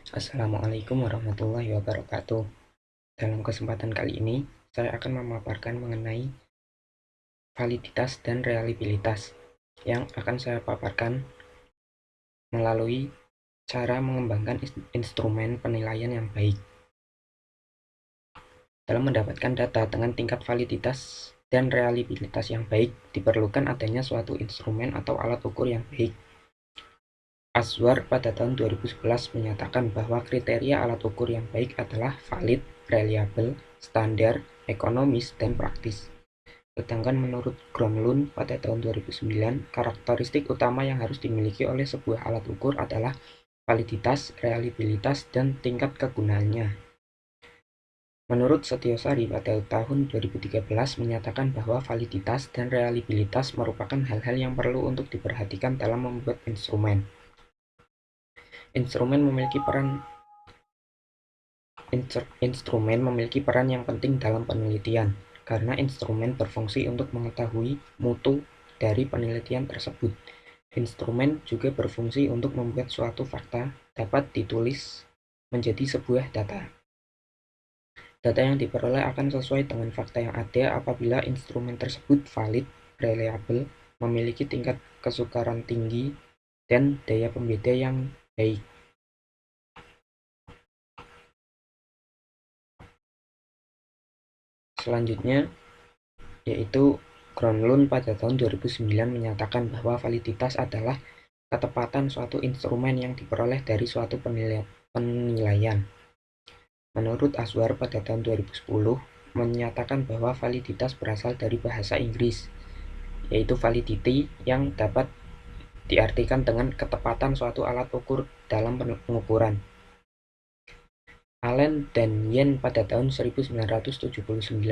Assalamualaikum warahmatullahi wabarakatuh. Dalam kesempatan kali ini, saya akan memaparkan mengenai validitas dan reliabilitas yang akan saya paparkan melalui cara mengembangkan instrumen penilaian yang baik. Dalam mendapatkan data dengan tingkat validitas dan reliabilitas yang baik, diperlukan adanya suatu instrumen atau alat ukur yang baik. Azwar pada tahun 2011 menyatakan bahwa kriteria alat ukur yang baik adalah valid, reliable, standar, ekonomis, dan praktis. Sedangkan menurut Gronlund pada tahun 2009, karakteristik utama yang harus dimiliki oleh sebuah alat ukur adalah validitas, reliabilitas, dan tingkat kegunaannya. Menurut Setiosari pada tahun 2013 menyatakan bahwa validitas dan reliabilitas merupakan hal-hal yang perlu untuk diperhatikan dalam membuat instrumen. Instrumen memiliki peran yang penting dalam penelitian, karena instrumen berfungsi untuk mengetahui mutu dari penelitian tersebut. Instrumen juga berfungsi untuk membuat suatu fakta dapat ditulis menjadi sebuah data. Data yang diperoleh akan sesuai dengan fakta yang ada apabila instrumen tersebut valid, reliable, memiliki tingkat kesukaran tinggi, dan daya pembeda yang baik. Selanjutnya, yaitu Gronlund pada tahun 2009 menyatakan bahwa validitas adalah ketepatan suatu instrumen yang diperoleh dari suatu penilaian. Menurut Azwar pada tahun 2010 menyatakan bahwa validitas berasal dari bahasa Inggris, yaitu validity, yang dapat diartikan dengan ketepatan suatu alat ukur dalam pengukuran. Allen dan Yen pada tahun 1979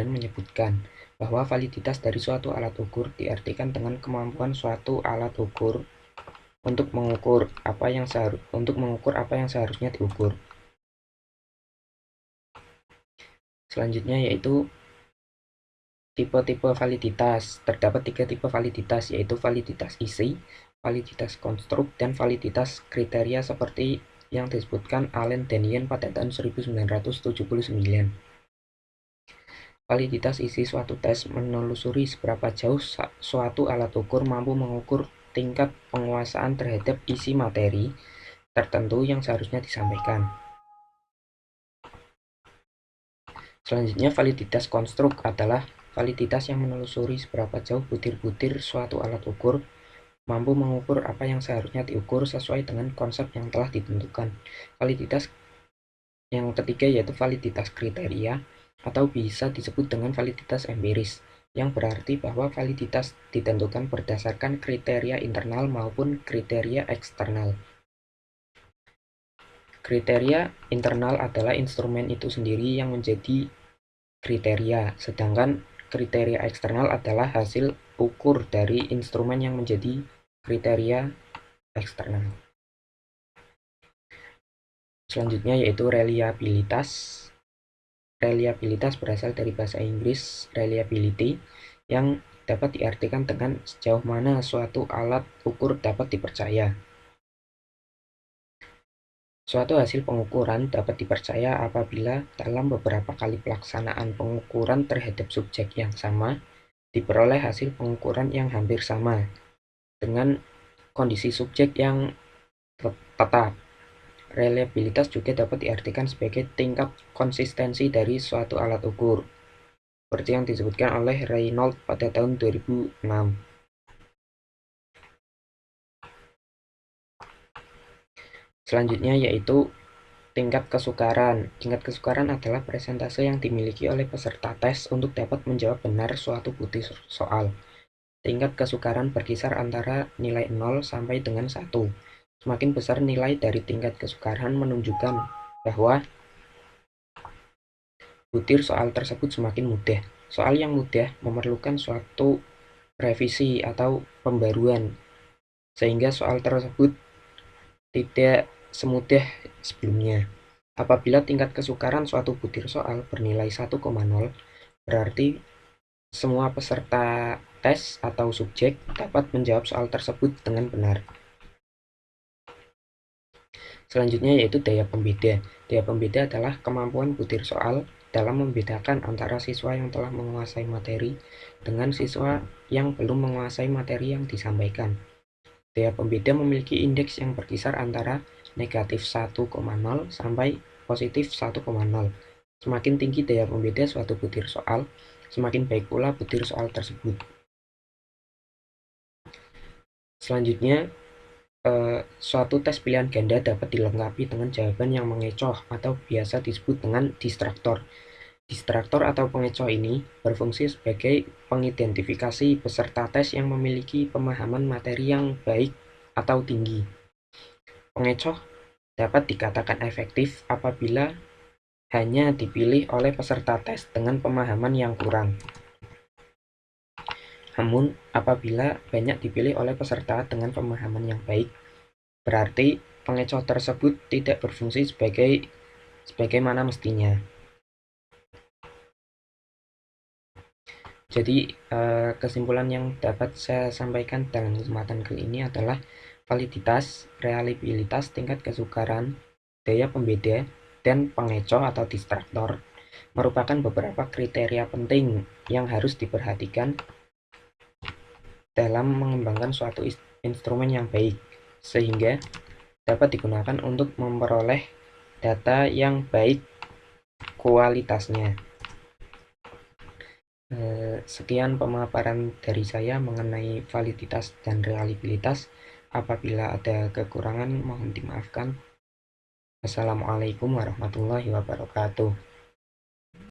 menyebutkan bahwa validitas dari suatu alat ukur diartikan dengan kemampuan suatu alat ukur untuk mengukur apa yang seharusnya diukur. Selanjutnya yaitu tipe-tipe validitas. Terdapat 3 tipe validitas, yaitu validitas isi, validitas konstruk, dan validitas kriteria seperti yang disebutkan Allen dan Yen pada tahun 1979. Validitas isi suatu tes menelusuri seberapa jauh suatu alat ukur mampu mengukur tingkat penguasaan terhadap isi materi tertentu yang seharusnya disampaikan. Selanjutnya, validitas konstruk adalah validitas yang menelusuri seberapa jauh butir-butir suatu alat ukur mampu mengukur apa yang seharusnya diukur sesuai dengan konsep yang telah ditentukan. Validitas yang ketiga yaitu validitas kriteria, atau bisa disebut dengan validitas empiris, yang berarti bahwa validitas ditentukan berdasarkan kriteria internal maupun kriteria eksternal. Kriteria internal adalah instrumen itu sendiri yang menjadi kriteria, sedangkan kriteria eksternal adalah hasil ukur dari instrumen yang menjadi kriteria eksternal. Selanjutnya yaitu reliabilitas. Reliabilitas berasal dari bahasa Inggris reliability, yang dapat diartikan dengan sejauh mana suatu alat ukur dapat dipercaya. Suatu hasil pengukuran dapat dipercaya apabila dalam beberapa kali pelaksanaan pengukuran terhadap subjek yang sama, diperoleh hasil pengukuran yang hampir sama dengan kondisi subjek yang tetap. Reliabilitas juga dapat diartikan sebagai tingkat konsistensi dari suatu alat ukur, seperti yang disebutkan oleh Reynolds pada tahun 2006. Selanjutnya yaitu tingkat kesukaran. Tingkat kesukaran adalah persentase yang dimiliki oleh peserta tes untuk dapat menjawab benar suatu butir soal. Tingkat kesukaran berkisar antara nilai 0 sampai dengan 1. Semakin besar nilai dari tingkat kesukaran menunjukkan bahwa butir soal tersebut semakin mudah. Soal yang mudah memerlukan suatu revisi atau pembaruan, sehingga soal tersebut tidak semudah sebelumnya. Apabila tingkat kesukaran suatu butir soal bernilai 1,0, berarti semua peserta tes atau subjek dapat menjawab soal tersebut dengan benar. Selanjutnya yaitu daya pembeda. Daya pembeda adalah kemampuan butir soal dalam membedakan antara siswa yang telah menguasai materi dengan siswa yang belum menguasai materi yang disampaikan. Daya pembeda memiliki indeks yang berkisar antara negatif 1,0 sampai positif 1,0. Semakin tinggi daya pembeda suatu butir soal, semakin baik pula butir soal tersebut. Selanjutnya, suatu tes pilihan ganda dapat dilengkapi dengan jawaban yang mengecoh atau biasa disebut dengan distraktor. Distraktor atau pengecoh ini berfungsi sebagai pengidentifikasi peserta tes yang memiliki pemahaman materi yang baik atau tinggi. Pengecoh dapat dikatakan efektif apabila hanya dipilih oleh peserta tes dengan pemahaman yang kurang. Namun, apabila banyak dipilih oleh peserta dengan pemahaman yang baik, berarti pengecoh tersebut tidak berfungsi sebagaimana mestinya. Jadi, kesimpulan yang dapat saya sampaikan dalam kesempatan kali ini adalah validitas, reliabilitas, tingkat kesukaran, daya pembeda, dan pengecoh atau distraktor merupakan beberapa kriteria penting yang harus diperhatikan dalam mengembangkan suatu instrumen yang baik, sehingga dapat digunakan untuk memperoleh data yang baik kualitasnya. Sekian pemaparan dari saya mengenai validitas dan reliabilitas. Apabila ada kekurangan mohon dimaafkan. Wassalamualaikum warahmatullahi wabarakatuh.